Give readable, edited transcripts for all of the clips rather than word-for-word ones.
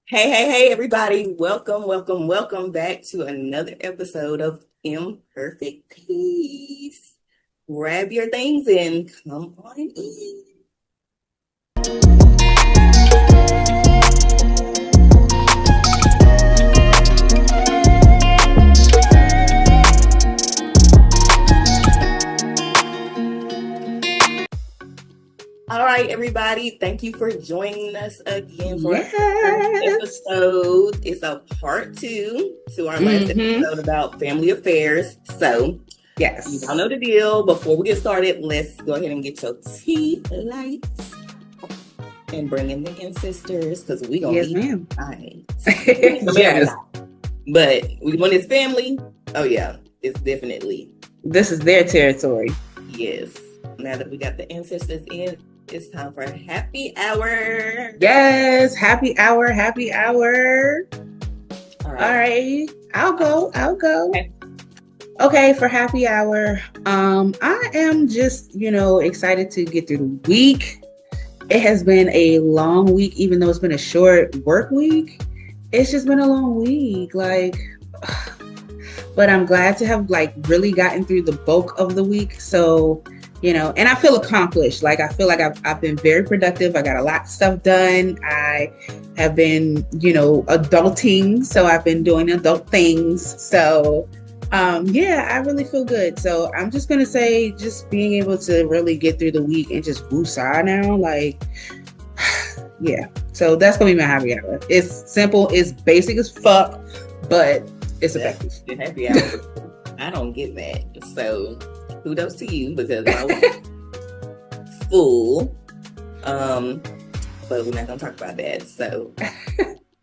Hey, everybody. Welcome back to another episode of Imperfect Peace. Grab your things and come on in. All right, everybody. Thank you for joining us again for our Yes. episode. It's a part two to our last Mm-hmm. episode about family affairs. So, you all Yes. know the deal. Before we get started, let's go ahead and get your tea lights and bring in the ancestors because we gonna Yes, need ma'am. some every Yes. night. But when it's family, oh yeah, it's definitely This is their territory. yes. Now that we got the ancestors in, it's time for happy hour. Yes. Happy hour. Happy hour. All All right. right. I'll go. I'll go. Okay. Okay, for happy hour. I am just, excited to get through the week. It has been a long week, even though it's been a short work week. It's just been a long week. But I'm glad to have really gotten through the bulk of the week. So, and I feel accomplished. I feel like I've been very productive. I got a lot of stuff done. I have been, adulting. So I've been doing adult things. So, yeah, I really feel good. So I'm just going to say just being able to really get through the week and just woosah now. Yeah. So that's going to be my happy hour. It's simple. It's basic as fuck, but it's That's effective. the happy hour. I don't get that. So kudos to you because I was full. But we're not gonna talk about that. So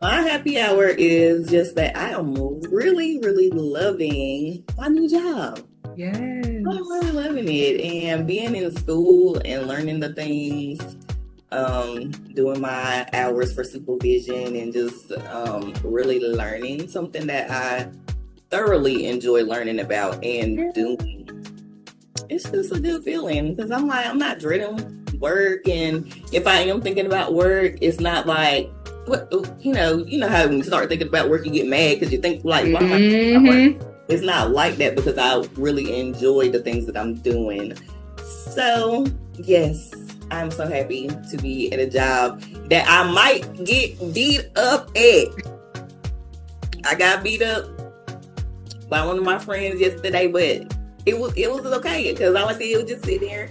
my happy hour is just that I am really loving my new job. Yes. I'm really loving it and being in school and learning the things, doing my hours for supervision and just really learning something that I thoroughly enjoy learning about and doing. It's just a good feeling because I'm not dreading work, and if I am thinking about work, it's not like what you know how when you start thinking about work, you get mad because you think like, why am I thinking about work? Mm-hmm. It's not like that because I really enjoy the things that I'm doing. So yes, I'm so happy to be at a job that I might get beat up at. I got beat up by one of my friends yesterday, but it was okay because all I did was just sit there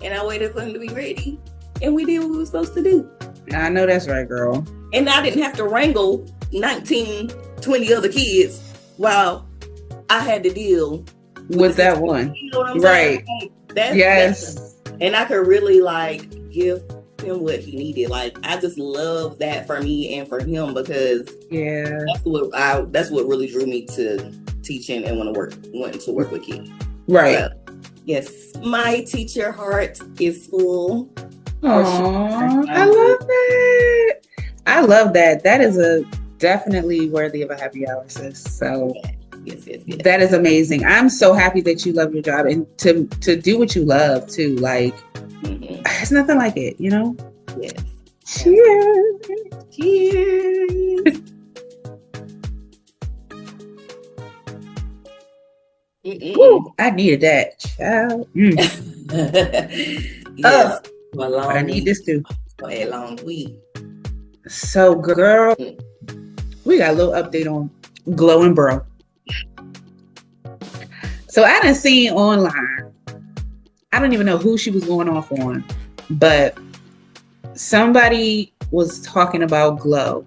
and I waited for him to be ready, and we did what we were supposed to do. I know that's right, girl. And I didn't have to wrangle 19, 20 other kids while I had to deal With the that situation. one. You know what I'm saying? Right. Like, that's Yes. and I could really give him what he needed. Like I just love that for me and for him because Yeah. that's what really drew me to teaching and wanting to work with kids. Right. So, yes, my teacher heart is full. For sure. Aww, I love that. I love that. That is a definitely worthy of a happy hour, sis. So Yes. that is amazing. I'm so happy that you love your job and to do what you love too. Mhm. It's nothing like it, you know? Yes. Cheers. Cheers. Woo, I needed that. Child. Yes. For a But I long need week. this too. For a long week. So, girl, Mm. we got a little update on Glow and Bro. So I done seen online. I don't even know who she was going off on, but somebody was talking about Glow,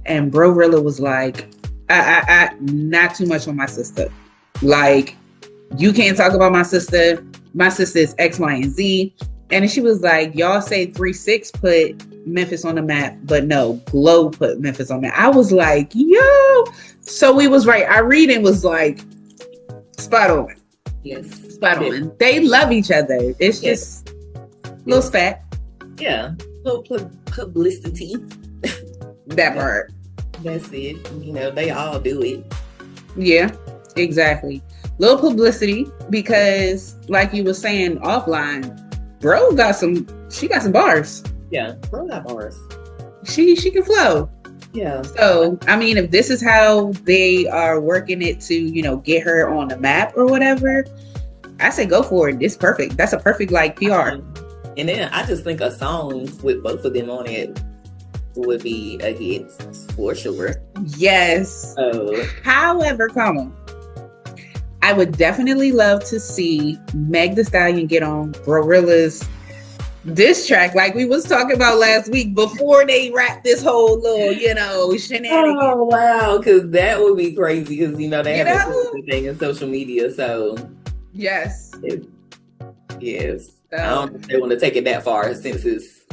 and Bro Rilla was like, I not too much on my sister. Like, you can't talk about my sister. My sister is X, Y, and Z. And then she was like, y'all say 3-6 put Memphis on the map, but no, Glow put Memphis on the map. I was like, yo. So we was right. Our reading was like, spot on. Yes. Spot on. They love each other. It's Yes. just a little spat. Yeah. Little publicity. That part. That's it. They all do it. Yeah, exactly. Little publicity because, like you were saying offline, she got some bars. Yeah. Bro got bars. She can flow. Yeah. So, I mean, if this is how they are working it to, get her on the map or whatever, I say go for it. It's perfect. That's a perfect like PR. And then I just think a song with both of them on it would be a hit for sure. Yes. Oh. However, I would definitely love to see Meg Thee Stallion get on Gorilla's diss track, like we was talking about last week before they wrap this whole little, shenanigans. Oh wow, because that would be crazy. Because they have that thing in social media. So yes, yes. I don't know if they want to take it that far since it's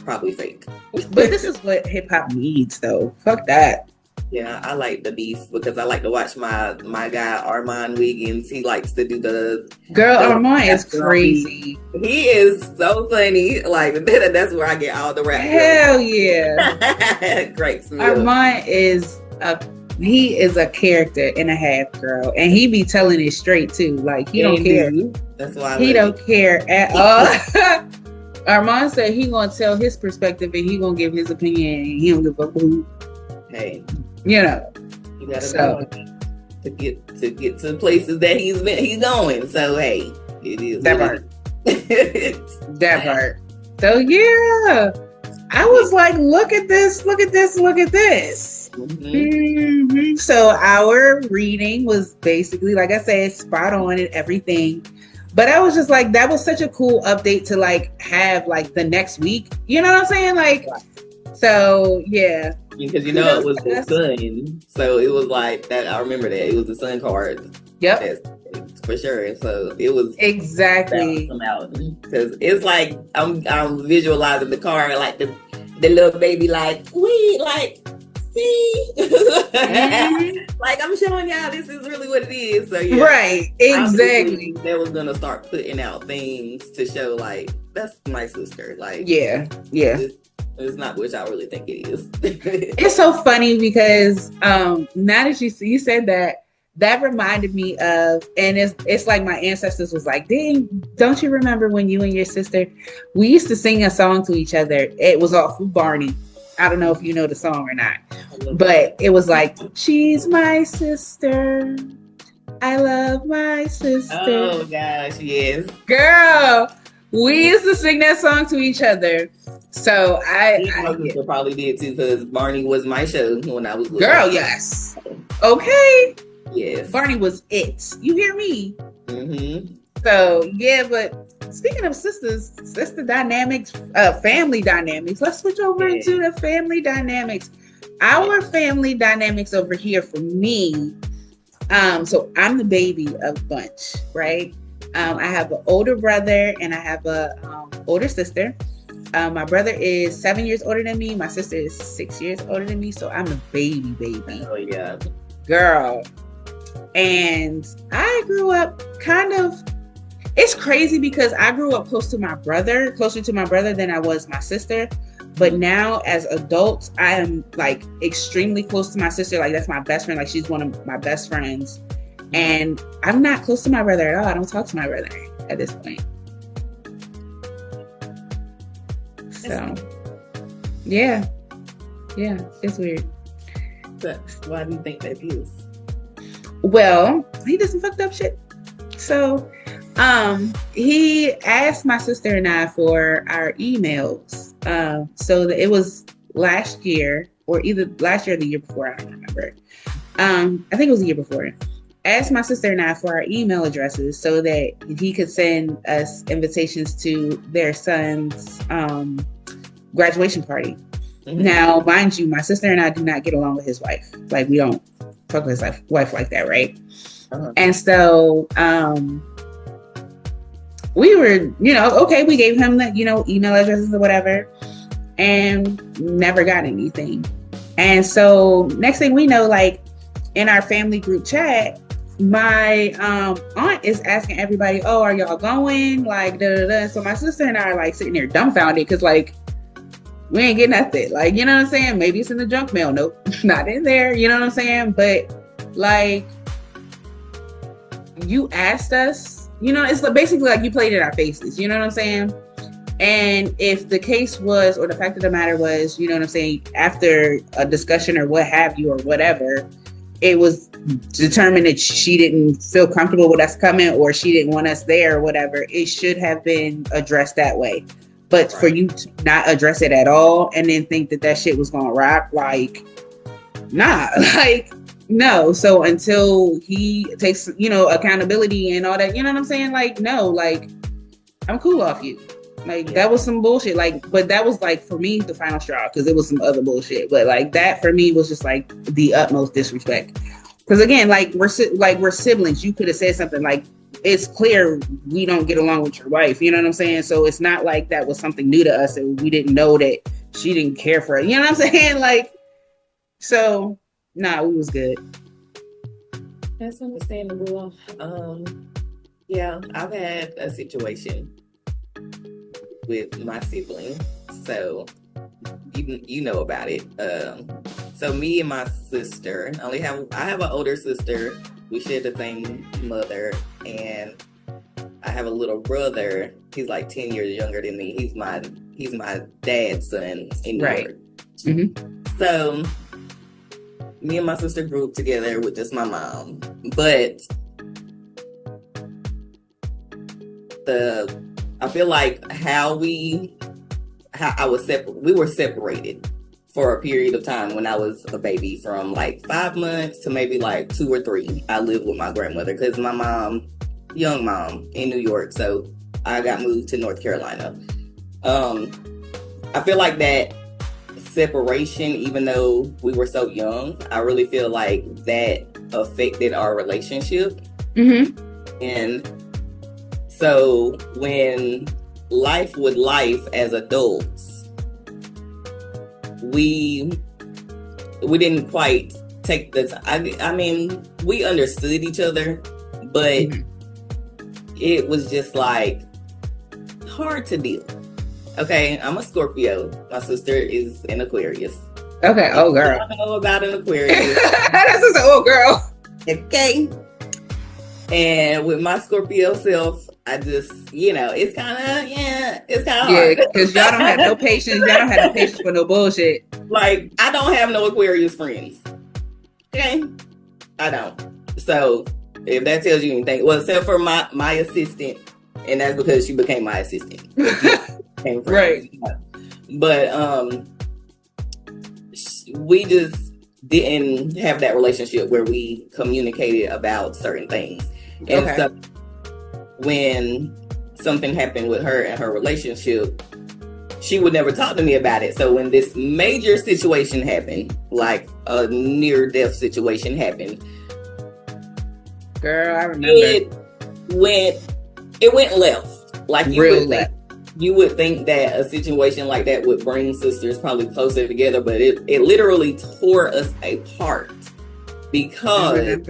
probably fake. But this is what hip hop needs, though. Fuck that. Yeah, I like the beef because I like to watch my guy Armand Wiggins. He likes to do the Armand is crazy. He is so funny. Like that's where I get all the rap. Hell yeah. Great. Armand is a character and a half, girl, and he be telling it straight too. Like he don't care. That's why he don't care at all. Armand said he gonna tell his perspective and he gonna give his opinion. And he don't give a who. Hey. You gotta know to get to places that he's going. So hey, it is that part. That part. So yeah, I was like, look at this. Mm-hmm. So our reading was basically, like I said, spot on and everything. But I was just like, that was such a cool update to like have like the next week. You know what I'm saying? Like, so yeah. Because it was the sun, so it was like that. I remember that it was the sun card. Yep, for sure. So it was exactly because it's like I'm visualizing the car like the little baby like we like see like I'm showing y'all this is really what it is. So yeah, right, exactly. They was gonna start putting out things to show like that's my sister. Like yeah. It's not what I really think it is. It's so funny because now that you said that reminded me of, and it's like my ancestors was like, dang, don't you remember when you and your sister, we used to sing a song to each other. It was off of Barney. I don't know if you know the song or not, but it was like, she's my sister. I love my sister. Oh gosh, yes. Girl, we used to sing that song to each other. So I probably did too, because Barney was my show when I was little. Girl, yes. Okay. Yes. Barney was it. You hear me? Mm-hmm. So yeah, but speaking of sister dynamics, family dynamics, let's switch over into the family dynamics. Our family dynamics over here for me. So I'm the baby of the bunch, right? I have an older brother and I have a older sister. My brother is 7 years older than me. My sister is 6 years older than me. So I'm a baby. Oh yeah, girl. And I grew up it's crazy because I grew up closer to my brother than I was my sister. But now as adults, I am like extremely close to my sister. Like that's my best friend. Like she's one of my best friends. And I'm not close to my brother at all. I don't talk to my brother at this point. So, yeah, it's weird. But why do you think that is? Well, he did some fucked up shit. So, he asked my sister and I for our emails. So that it was last year, or either last year or the year before. I don't remember. I think it was the year before. Asked my sister and I for our email addresses so that he could send us invitations to their son's graduation party. Mm-hmm. Now, mind you, my sister and I do not get along with his wife. Like, we don't fuck with his wife like that, right? Uh-huh. And so we were, okay, we gave him the, email addresses or whatever, and never got anything. And so next thing we know, like in our family group chat, my aunt is asking everybody, oh, are y'all going? Like, da da da. So my sister and I are like sitting there dumbfounded because like we ain't getting nothing. Like, you know what I'm saying? Maybe it's in the junk mail. Nope, not in there. You know what I'm saying? But like, you asked us, it's basically like you played in our faces. You know what I'm saying? And if the case was, or the fact of the matter was, you know what I'm saying, after a discussion or what have you or whatever, it was determined that she didn't feel comfortable with us coming or she didn't want us there or whatever, it should have been addressed that way. But for you to not address it at all and then think that that shit was going to rock, like, nah, like, no. So until he takes, you know, accountability and all that, you know what I'm saying? Like, no, like, I'm cool off you. Like, that was some bullshit. Like, but that was like, for me, the final straw, because it was some other bullshit. But like, that for me was just like the utmost disrespect. Because again, like we're siblings. You could have said something like, it's clear we don't get along with your wife. You know what I'm saying? So it's not like that was something new to us and we didn't know that she didn't care for it. You know what I'm saying? Like, so nah, we was good. That's understandable. Yeah, I've had a situation with my sibling, so you know about it. So me and my sister, I have an older sister. We share the same mother, and I have a little brother. He's like 10 years younger than me. He's my dad's son in New York. Mm-hmm. So me and my sister grew up together with just my mom, but I feel like we were separated for a period of time when I was a baby, from like 5 months to maybe like 2 or 3. I lived with my grandmother because my mom, young mom, in New York, so I got moved to North Carolina. I feel like that separation, even though we were so young, I really feel like that affected our relationship. Mm-hmm. And so when life with life as adults, we didn't quite take the time. I mean, we understood each other, but it was just like hard to deal. Okay, I'm a Scorpio. My sister is an Aquarius. Okay, oh girl. I don't know about an Aquarius. That's just an old girl. Okay. And with my Scorpio self, I just, you know, it's kind of hard. Yeah, because y'all don't have no patience. Y'all don't have no patience for no bullshit. Like, I don't have no Aquarius friends. Okay? I don't. So, if that tells you anything, well, except for my assistant, and that's because she became my assistant. Right. But we just didn't have that relationship where we communicated about certain things. And so when something happened with her and her relationship, she would never talk to me about it. So when this major situation happened, like a near-death situation happened, girl, I remember. It went left. Like you would think that a situation like that would bring sisters probably closer together, but it literally tore us apart because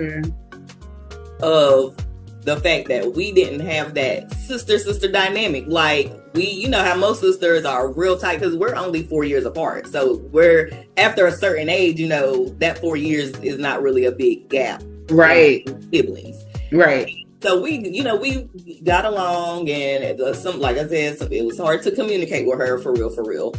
of the fact that we didn't have that sister dynamic. Like, you know how most sisters are real tight because we're only 4 years apart. So we're, after a certain age, you know, that 4 years is not really a big gap. Right. Siblings. Right. So we got along, and like I said, it was hard to communicate with her for real.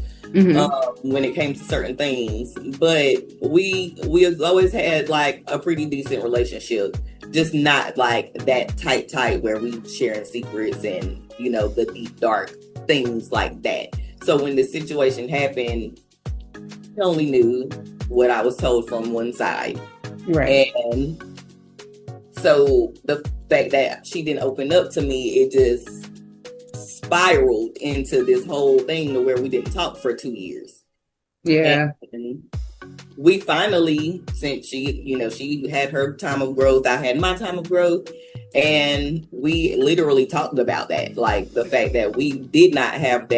When it came to certain things, but we always had like a pretty decent relationship, just not like that tight where we sharing secrets and, you know, the deep dark things like that. So when the situation happened, I only knew what I was told from one side, right? And so the fact that she didn't open up to me, it just spiraled into this whole thing to where we didn't talk for 2 years. Yeah. And we finally, since she had her time of growth, I had my time of growth, and we literally talked about that, like the fact that we did not have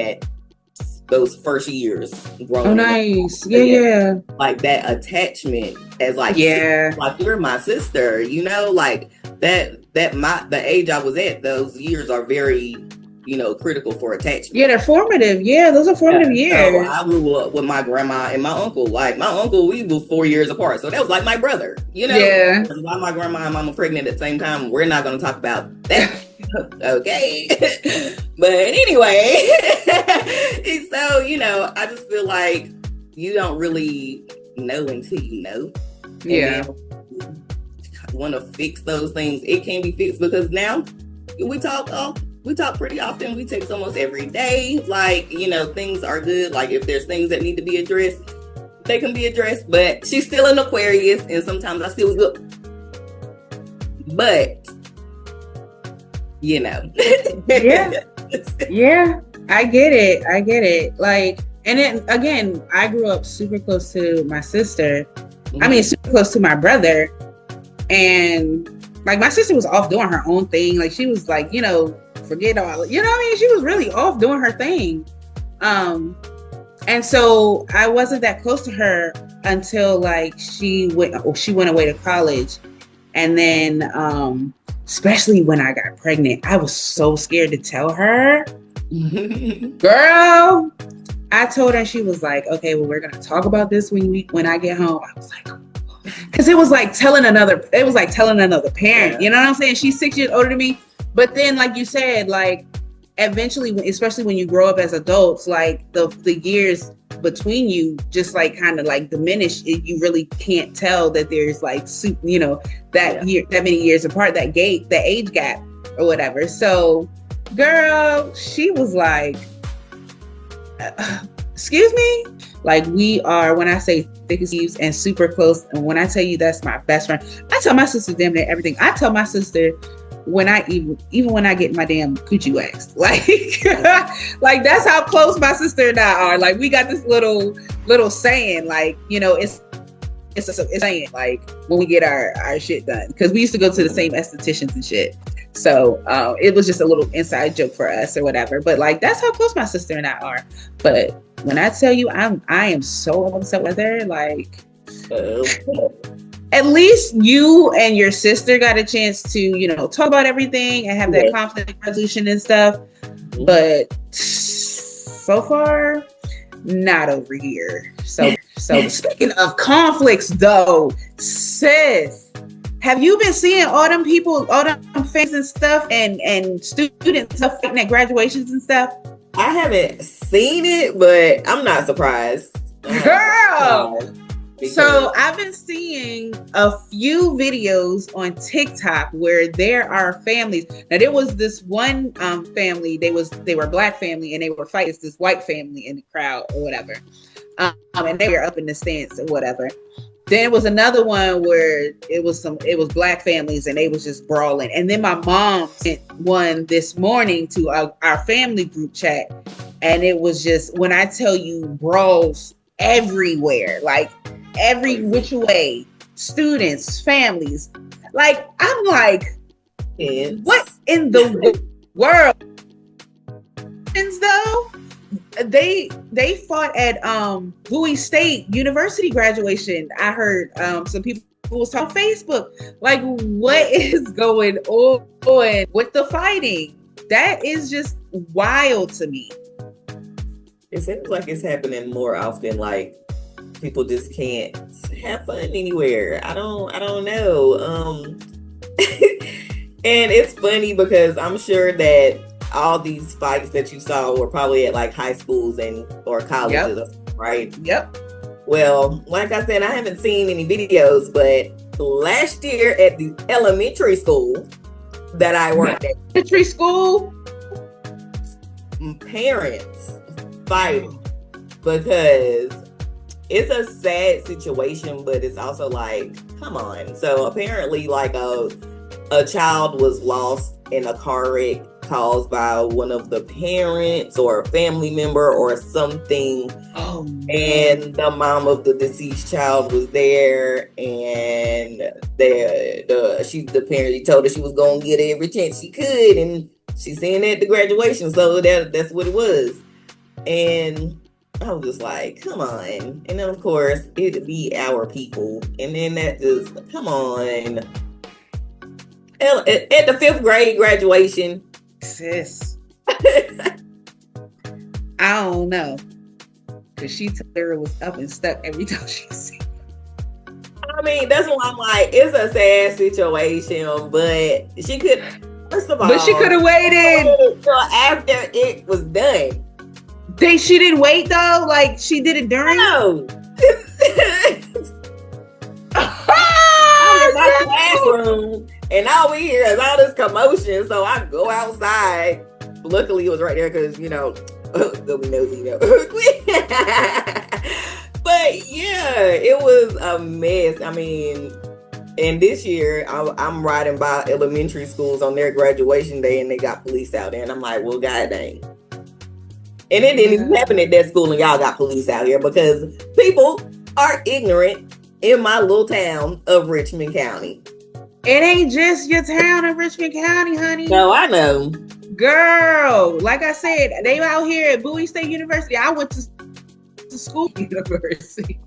those first years growing. Oh, nice. Yeah. Like that attachment as like, like you're my sister, you know, like the age I was at, those years are very, you know, critical for attachment. Yeah, they're formative. Yeah, those are formative years. So I grew up with my grandma and my uncle. Like my uncle, we were 4 years apart, so that was like my brother. You know, yeah. Why my grandma and mama pregnant at the same time? We're not going to talk about that. Okay. But anyway, so, I just feel like you don't really know until you know. Yeah. And then want to fix those things. It can be fixed because now we talk pretty often. We text almost every day. Like, things are good. Like if there's things that need to be addressed, they can be addressed. But she's still an Aquarius, and sometimes I still look. But yeah, yeah, I get it. Like, and then again, I grew up super close to my sister. Mm-hmm. I mean, super close to my brother, and like my sister was off doing her own thing. Like she was like, forget all, what I mean? She was really off doing her thing. And so I wasn't that close to her until like she went away to college. And then, especially when I got pregnant, I was so scared to tell her. Girl, I told her, she was like, okay, well, we're going to talk about this when I get home. I was like, because it was like telling another parent, you know what I'm saying? She's 6 years older than me. But then, like you said, like eventually, especially when you grow up as adults, like the years between you just like kind of like diminish. You really can't tell that there's like that many years apart, the age gap or whatever. So girl, she was like, excuse me, like we are, when I say thick as thieves and super close, and when I tell you that's my best friend, I tell my sister damn near everything. I tell my sister when I even when I get my damn coochie waxed, like like that's how close my sister and I are. Like we got this little saying, like, it's saying like when we get our shit done, because we used to go to the same estheticians and shit. So it was just a little inside joke for us or whatever. But like that's how close my sister and I are. But when I tell you I am so upset with her, like at least you and your sister got a chance to, talk about everything and have that conflict resolution and stuff. But so far, not over here. So speaking of conflicts though, sis, have you been seeing all them fans and stuff and students stuff fighting at graduations and stuff? I haven't seen it, but I'm not surprised. Girl! So I've been seeing a few videos on TikTok where there are families. Now there was this one family, they were a black family, and they were fighting this white family in the crowd or whatever. And they were up in the stands or whatever. Then there was another one where it was black families and they was just brawling. And then my mom sent one this morning to our family group chat, and it was just, when I tell you, brawls everywhere, like every which way, students, families. Like I'm like, what in the world? Though they fought at Bowie State University graduation. I heard some people who was talking on Facebook. Like, what is going on with the fighting? That is just wild to me. It seems like it's happening more often. Like people just can't have fun anywhere. I don't know. And it's funny because I'm sure that all these fights that you saw were probably at like high schools or colleges, right? Yep. Well, like I said, I haven't seen any videos, but last year at the elementary school that I worked at, elementary school, parents fighting because it's a sad situation, but it's also like, come on. So apparently, like a child was lost in a car wreck caused by one of the parents or a family member or something. Oh, and the mom of the deceased child was there, and the parent told her she was gonna get every chance she could, and she's saying that at the graduation, so that's what it was. And I was just like, come on. And then of course it'd be our people, and then that just, come on. At the 5th grade graduation, sis. I don't know, because she told her it was up and stuck every time she said. I mean, that's why I'm like, it's a sad situation, but she could. First of But she all, could have waited. until after it was done. She didn't wait though. Like she did it during. No. I'm in my Oh, classroom, and all we hear is all this commotion. So I go outside. Luckily, it was right there because go be nosy, But yeah, it was a mess. I mean, and this year I'm riding by elementary schools on their graduation day, and they got police out there, and I'm like, well, god dang. And it didn't even happen at that school, and y'all got police out here because people are ignorant in my little town of Richmond County. It ain't just your town of Richmond County, honey. No, I know. Girl, like I said, they out here at Bowie State University. I went to school university.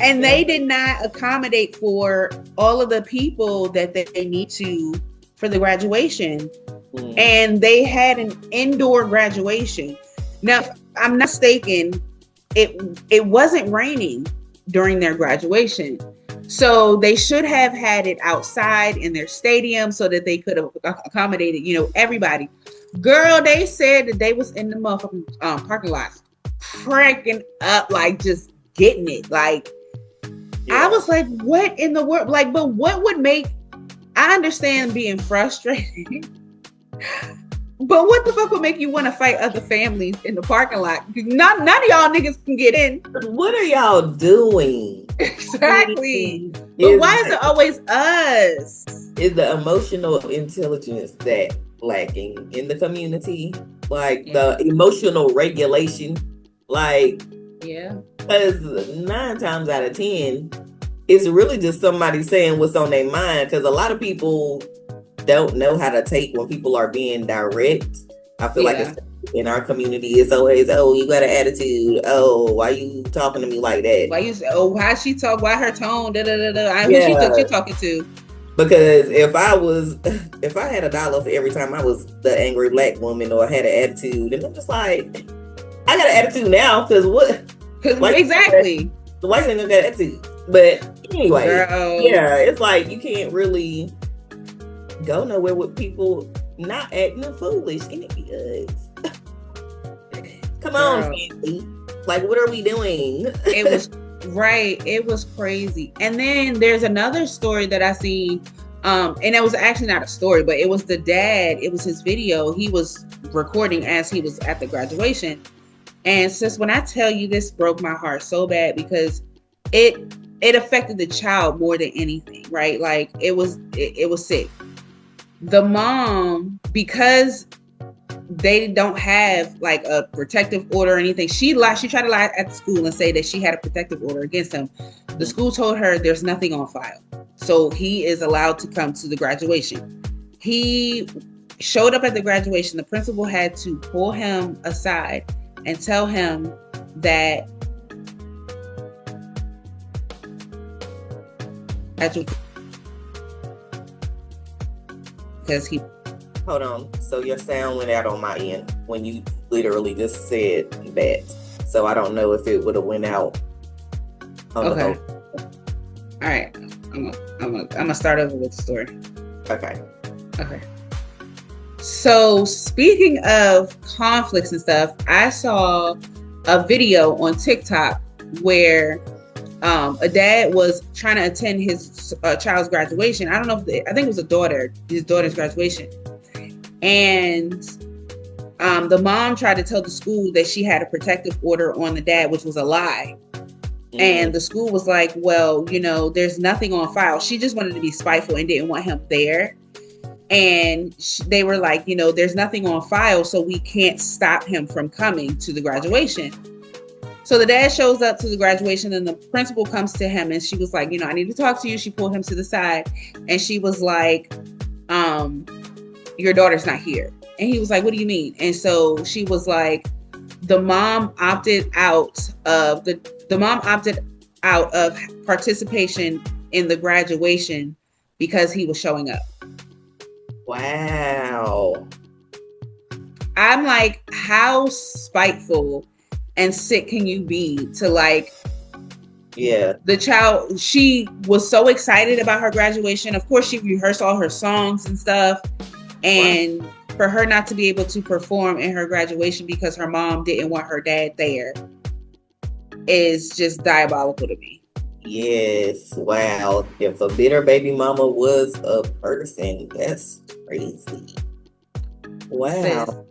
And they did not accommodate for all of the people that they need to for the graduation. Mm. And they had an indoor graduation. Now, if I'm not mistaken, it wasn't raining during their graduation. So they should have had it outside in their stadium so that they could have accommodated, everybody. Girl, they said that they was in the motherfucking parking lot cranking up, like just getting it. Like, yeah. I was like, what in the world? Like, but what would make, I understand being frustrated, but what the fuck would make you want to fight other families in the parking lot? None of y'all niggas can get in. What are y'all doing? Exactly. But why is it always us? Is the emotional intelligence that lacking in the community? Like the emotional regulation? Like, yeah. Because 9 times out of 10, it's really just somebody saying what's on their mind. Because a lot of people don't know how to take when people are being direct. I feel like it's in our community, it's always, oh, you got an attitude. Oh, why you talking to me like that? Why she talk? Why her tone? Da da da da. Who she think you're talking to? Because if I had $1 for every time I was the angry black woman or had an attitude, and I'm just like, I got an attitude now because what? Exactly. The white man got an attitude. But anyway, yeah, it's like you can't really go nowhere with people not acting foolish. Come on, family. Like, what are we doing? It was right. It was crazy. And then there's another story that I seen. And it was actually not a story, but it was the dad. It was his video. He was recording as he was at the graduation. And sis, when I tell you, this broke my heart so bad because it affected the child more than anything, right? Like it was sick. The mom, because they don't have like a protective order or anything, she tried to lie at the school and say that she had a protective order against him. The school told her there's nothing on file, so he is allowed to come to the graduation. He showed up at the graduation. The principal had to pull him aside and tell him that because he. Hold on. So your sound went out on my end when you literally just said that. So I don't know if it would have went out. Okay. All right. I'm gonna start over with the story. Okay. So speaking of conflicts and stuff, I saw a video on TikTok where a dad was trying to attend his child's graduation. I don't know if I think it was his daughter's graduation. And the mom tried to tell the school that she had a protective order on the dad, which was a lie. Mm-hmm. And the school was like, well, there's nothing on file. She just wanted to be spiteful and didn't want him there. And they were like, there's nothing on file, so we can't stop him from coming to the graduation. So the dad shows up to the graduation and the principal comes to him and she was like, I need to talk to you. She pulled him to the side and she was like, your daughter's not here. And he was like, what do you mean? And so she was like, the mom opted out of participation in the graduation because he was showing up. Wow. I'm like, how spiteful and sick can you be to like Yeah. The child, she was so excited about her graduation. Of course, she rehearsed all her songs and stuff. And for her not to be able to perform in her graduation because her mom didn't want her dad there is just diabolical to me. Yes. Wow. If a bitter baby mama was a person, that's crazy. Wow.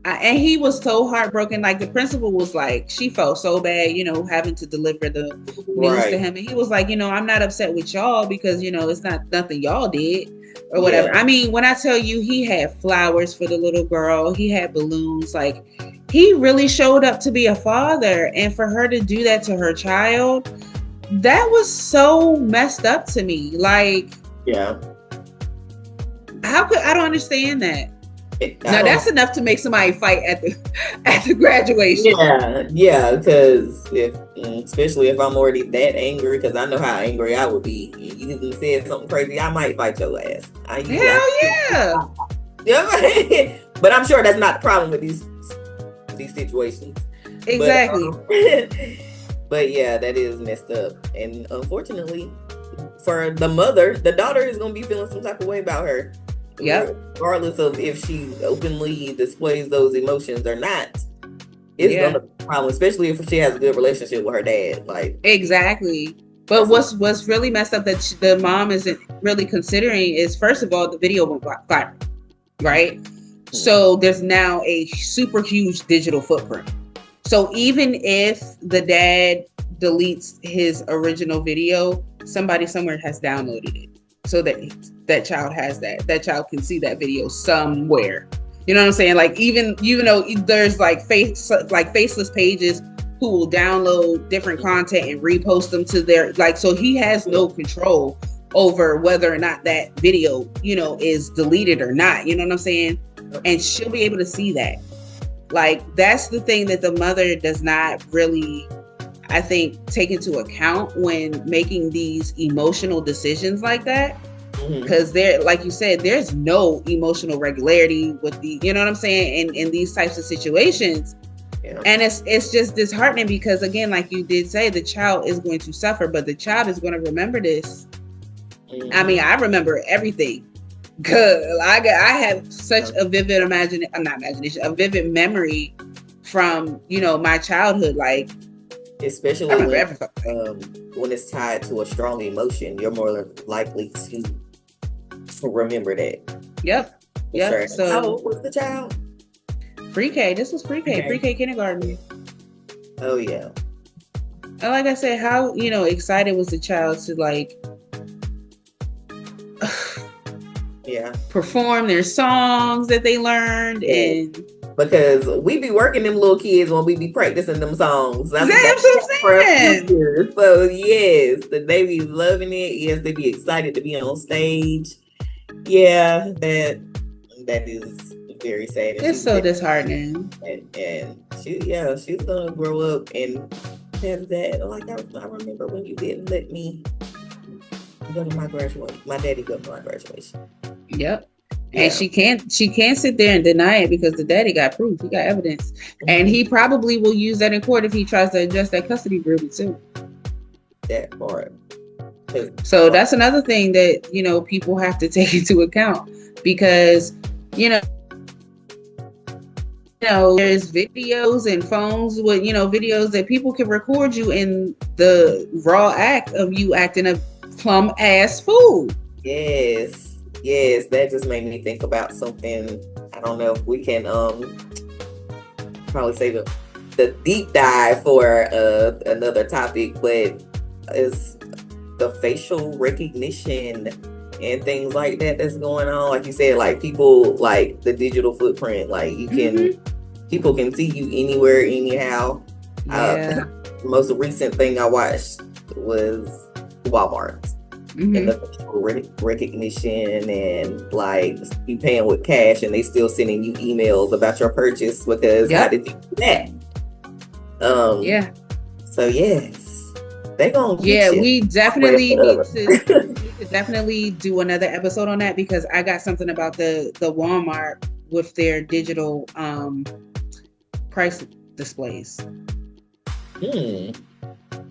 And he was so heartbroken. Like the principal was like, she felt so bad, having to deliver the news to him. And he was like, I'm not upset with y'all because, it's not nothing y'all did or whatever. I mean, when I tell you he had flowers for the little girl, he had balloons, like he really showed up to be a father. And for her to do that to her child, that was so messed up to me. Like, yeah. I don't understand that. Now that's enough to make somebody fight at the graduation. Yeah, because especially if I'm already that angry, because I know how angry I would be. You even said something crazy, I might fight your ass. Hell yeah. But I'm sure that's not the problem with these situations. Exactly. But yeah, that is messed up, and unfortunately for the mother, the daughter is gonna be feeling some type of way about her. Yep. Regardless of if she openly displays those emotions or not, it's gonna be a problem, especially if she has a good relationship with her dad. Like exactly. But what's really messed up that the mom isn't really considering is, first of all, the video went viral, right? Mm-hmm. So there's now a super huge digital footprint. So even if the dad deletes his original video, somebody somewhere has downloaded it. So that child has that child can see that video somewhere. You know what I'm saying? Like even though there's like faceless pages who will download different content and repost them to their, like, so he has no control over whether or not that video, is deleted or not. You know what I'm saying? And she'll be able to see that. Like, that's the thing that the mother does not really, I think, take into account when making these emotional decisions like that. Because there, like you said, there's no emotional regularity with the, you know what I'm saying, in these types of situations. Yeah. And it's just disheartening because, again, like you did say, the child is going to suffer, but the child is going to remember this. I mean, I remember everything. Cause I have such a vivid a vivid memory from, my childhood. Like, especially when it's tied to a strong emotion, you're more likely to remember that. Yep. Sure. So how old was the child? Pre-K. This was pre-K. Okay. Pre-K kindergarten. Oh yeah. And like I said, how excited was the child to perform their songs that they learned. And because we be working them little kids when we be practicing them songs. That's what I'm saying. So yes, they be loving it. Yes, they be excited to be on stage. Yeah, that is very sad. It's so disheartening. And she's gonna grow up and have that. Like I remember when you didn't let me go to my graduation. My daddy go to my graduation. Yep. Yeah. And she can't sit there and deny it because the daddy got proof. He got evidence. Mm-hmm. And he probably will use that in court if he tries to adjust that custody agreement too. That part. So that's another thing that, people have to take into account because, there's videos and phones with, videos that people can record you in the raw act of you acting a plum ass fool. Yes, that just made me think about something. I don't know if we can probably save the deep dive for another topic, but it's the facial recognition and things like that's going on. Like you said, like people, like the digital footprint, like you can, people can see you anywhere, anyhow. Yeah. The most recent thing I watched was Walmart. And the facial recognition and like you paying with cash and they still sending you emails about your purchase because how did you do that? So yes, they gonna get you. We definitely need to definitely do another episode on that because I got something about the Walmart with their digital price displays.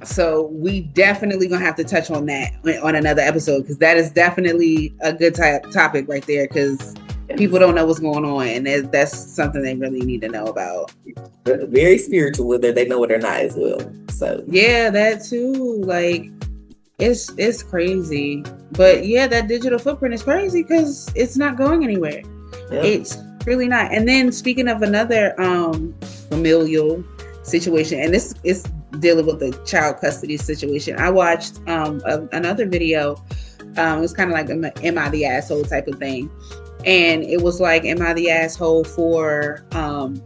So we definitely gonna have to touch on that on another episode, because that is definitely a good topic right there, because people don't know what's going on, and that's something they really need to know about. Very spiritual, whether they know it or not as well. So yeah, that too. Like it's crazy. But yeah, that digital footprint is crazy because it's not going anywhere. Yep. It's really not. And then speaking of another familial situation, and this is dealing with the child custody situation, I watched another video. It was kind of like am I the asshole type of thing. And it was like, am I the asshole for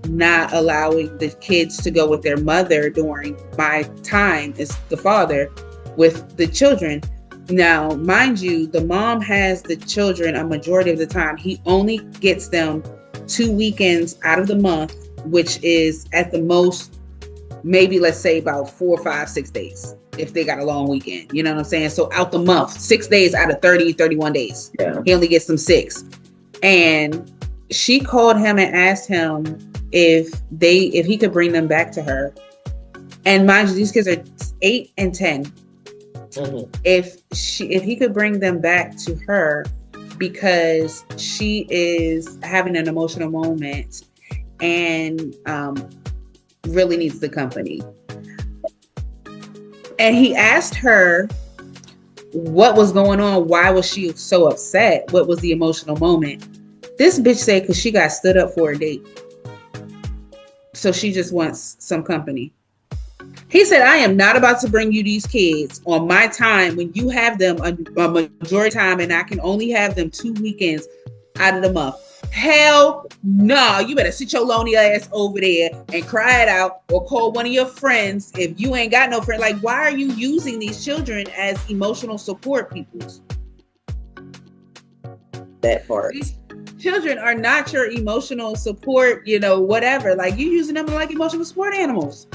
not allowing the kids to go with their mother during my time as the father with the children? Now, mind you, the mom has the children a majority of the time. He only gets them 2 weekends out of the month, which is at the most, maybe let's say about 4, 5, 6 days. If they got a long weekend, you know what I'm saying? So out the month, 6 days out of 30, 31 days. Yeah. He only gets them 6. And she called him and asked him if he could bring them back to her. And mind you, these kids are 8 and 10. Mm-hmm. If he could bring them back to her because she is having an emotional moment and really needs the company. And he asked her what was going on. Why was she so upset? What was the emotional moment? This bitch said because she got stood up for a date. So she just wants some company. He said, I am not about to bring you these kids on my time when you have them a majority time and I can only have them 2 weekends out of the month. Hell no. You better sit your lonely ass over there and cry it out or call one of your friends if you ain't got no friend. Like, why are you using these children as emotional support peoples? That part. These children are not your emotional support, whatever. Like, you using them like emotional support animals.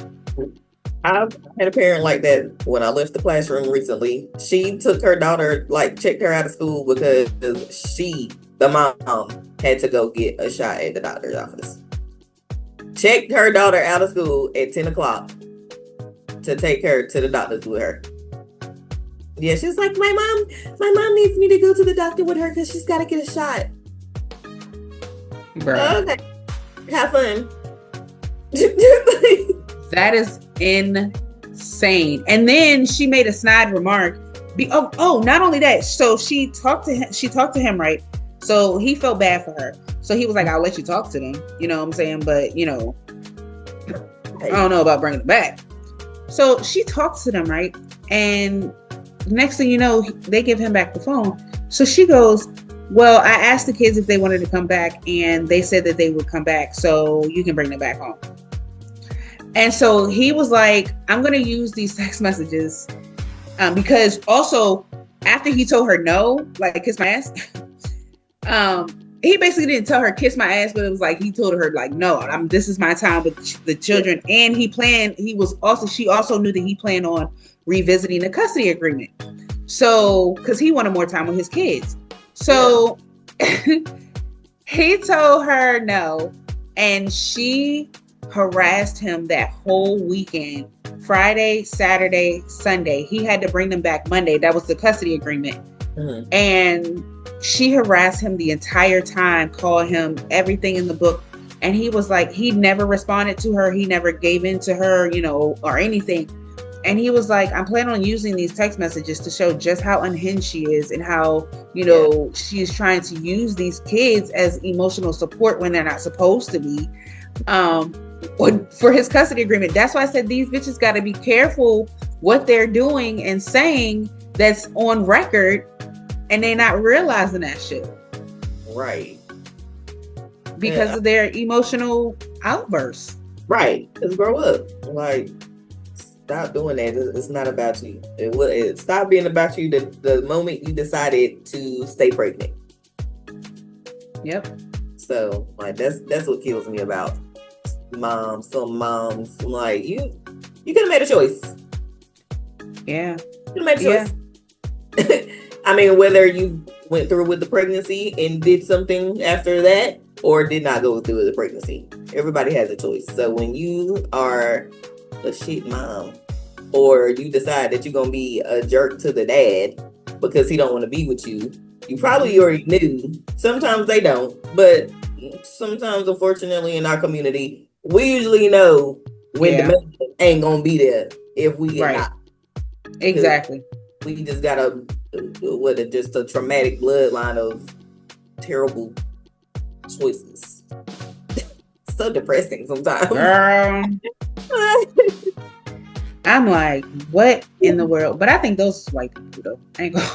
I had a parent like that when I left the classroom recently. She took her daughter, checked her out of school because the mom, had to go get a shot at the doctor's office. Checked her daughter out of school at 10 o'clock to take her to the doctor's with her. Yeah, she's like, my mom needs me to go to the doctor with her because she's got to get a shot. Bruh. Okay, have fun. That is insane. And then she made a snide remark. Not only that. So she talked to him, right? So he felt bad for her. So he was like, I'll let you talk to them. You know what I'm saying? But, I don't know about bringing them back. So she talks to them, right? And next thing you know, they give him back the phone. So she goes, well, I asked the kids if they wanted to come back and they said that they would come back. So you can bring them back home. And so he was like, I'm going to use these text messages because also after he told her no, like kiss my ass, he basically didn't tell her kiss my ass, but it was like he told her like, no, this is my time with the children. And she also knew that he planned on revisiting the custody agreement. So, because he wanted more time with his kids. So he told her no, and she harassed him that whole weekend, Friday, Saturday, Sunday. He had to bring them back Monday. That was the custody agreement. Mm-hmm. And she harassed him the entire time, called him everything in the book. And he was like, he never responded to her. He never gave in to her, or anything. And he was like, I'm planning on using these text messages to show just how unhinged she is and how, she's trying to use these kids as emotional support when they're not supposed to be. For his custody agreement. That's why I said these bitches got to be careful what they're doing and saying that's on record, and they're not realizing that shit. Right. Because of their emotional outbursts. Right. Just grow up. Like, stop doing that. It's not about you. It stop being about you the moment you decided to stay pregnant. Yep. So, like, that's what kills me about some moms, like, you could have made a choice. Yeah. You could have made a choice. I mean, whether you went through with the pregnancy and did something after that or did not go through with the pregnancy. Everybody has a choice. So when you are a shit mom, or you decide that you're gonna be a jerk to the dad because he don't want to be with you, you probably already knew. Sometimes they don't, but sometimes, unfortunately, in our community, we usually know when the man ain't gonna be there if we get knocked. Exactly. We just got just a traumatic bloodline of terrible choices. So depressing sometimes. Girl. I'm like, what in the world? But I think those white people though. I ain't gonna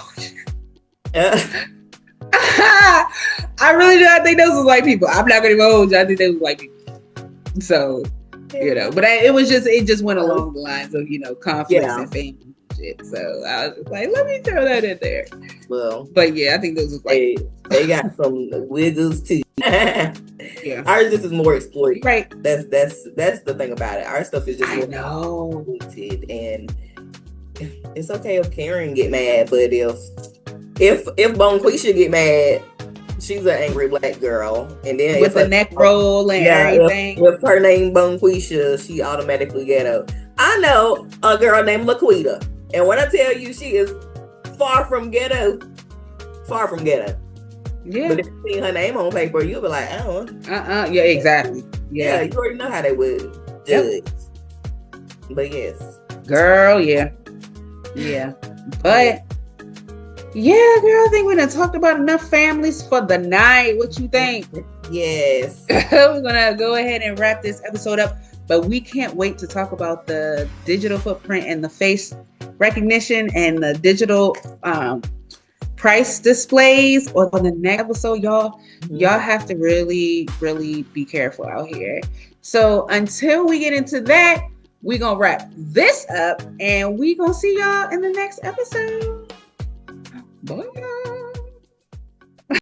I really do. I think those was white people. I'm not gonna even hold you. I think they was white people. So, but it just went along the lines of, conflicts and family and shit. So I was just like, let me throw that in there. Well, but yeah, I think those was white people. They got some wiggles too. Yeah. Ours just is more exploited. Right. That's the thing about it. Our stuff is just more exploited, and it's okay if Karen get mad, but if Bonquisha get mad, she's an angry black girl, and then with the neck roll and everything. If her name Bonquisha, she automatically ghetto. I know a girl named Laquita, and when I tell you she is far from ghetto. Yeah. But if you see her name on paper, you'll be like, oh. Yeah, exactly. Yeah. You already know how they would judge. Yep. But yes. Girl, yeah. Yeah. But yeah, girl, I think we done talked about enough families for the night. What you think? Yes. We're gonna go ahead and wrap this episode up. But we can't wait to talk about the digital footprint and the face recognition and the digital price displays on the next episode, y'all. Y'all have to really, really be careful out here. So until we get into that, we're gonna wrap this up and we're gonna see y'all in the next episode. Bye.